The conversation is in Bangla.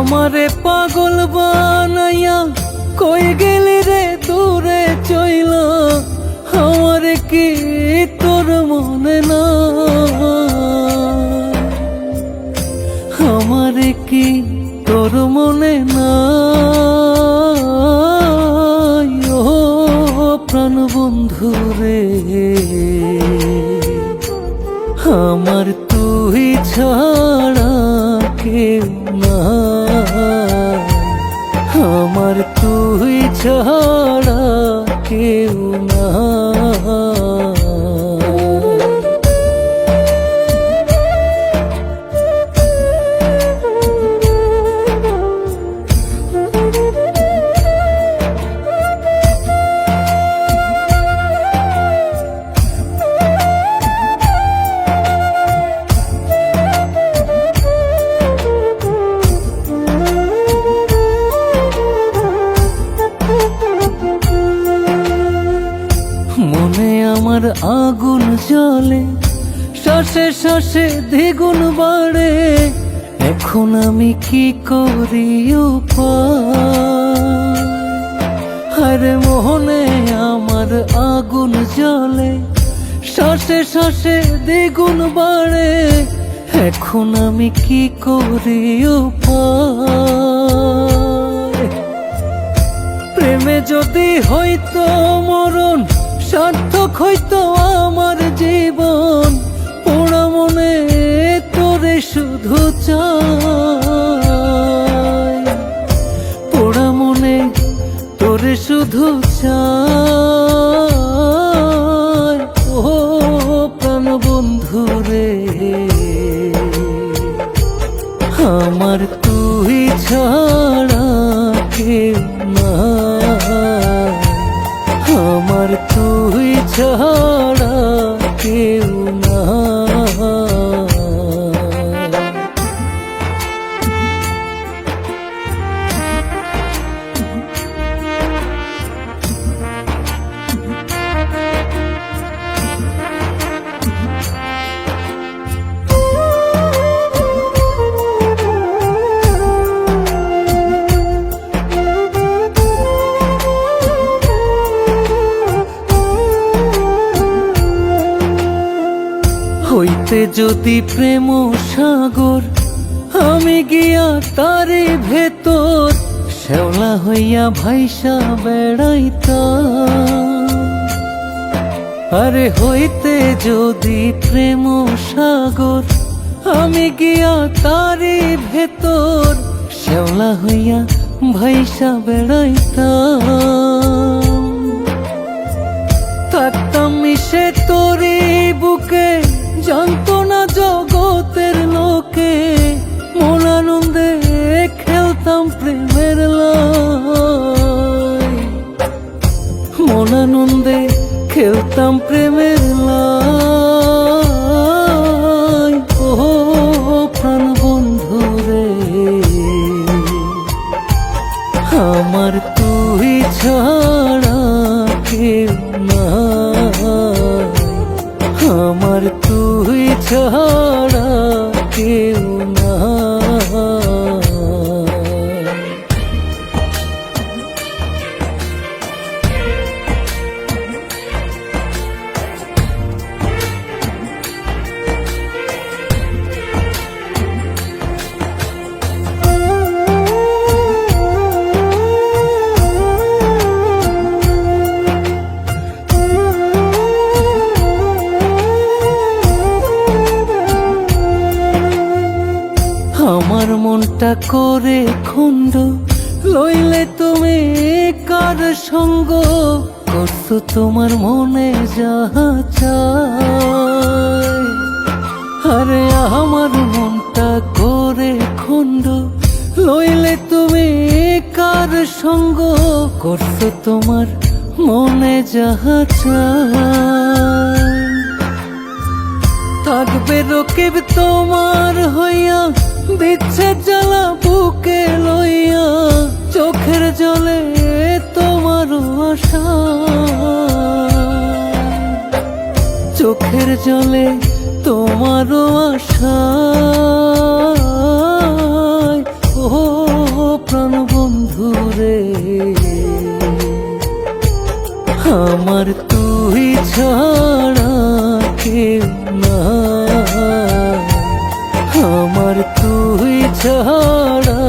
আমারে পাগল বানাইয়া কই গেলি রে দূরে চইলা, আমারে কি তোর মনে না, আমারে কি তোর মনে না। ও প্রাণ বন্ধু রে, আমার তুই ছাড়া কেউ না, আমার তুই ছাড়া কেউ না। মনে আমার আগুন জ্বলে, শ্বাসে শ্বাসে দ্বিগুণ বাড়ে, এখন আমি কি করি উপায়। আরে মনে আমার আগুন জ্বলে, শ্বাসে শ্বাসে দ্বিগুণ বাড়ে, এখন আমি কি করি উপায়। প্রেমে যদি হইতো মরণ, সার্থক হইতো আমার জীবন, পোড়া মনে তোরে শুধু চাই, পোড়া মনে তোরে শুধু চাই। ও প্রাণ বন্ধু রে, আমার তুই ছাড়া কেউ না, আমার তুই ছাড়া কেউ না। হইতে যদি প্রেম সাগর, আমি গিয়া তারি ভেতর, শ্যাওলা হইয়া ভাইসা বেড়াইতাম। আরে হইতে যদি প্রেম সাগর, আমি গিয়া তারি ভেতর, শ্যাওলা হইয়া ভাইসা বেড়াইতাম। থাকতাম মিশে তোরি বুকে, জানতো না জগতের লোকে, মন আনন্দে খেলতাম প্রেমের লাই, মন আনন্দে খেলতাম প্রেমের লাই। ও প্রাণ বন্ধু রে, আমার তুই ছাড়া কেউ না, আমার তুই ছাড়া কেউ না। আমার মনটা করে খন্ড, লইলে তুমি কার সঙ্গ, করছো তোমার মনে যাহা চায়। আরে আমার মনটা করে খন্ড, লইলে তুমি কার সঙ্গ, করছো তোমার মনে যাহা চায়। থাকবে রকিব তোমার হইয়া, বিচ্ছেদ জ্বালা বুকে লইয়া, চোখের জলে তোমার আশা, চোখের জলে তোমার আশা। ও আমার তুই ছাড়া কেউ না, আমার তুই ছাড়া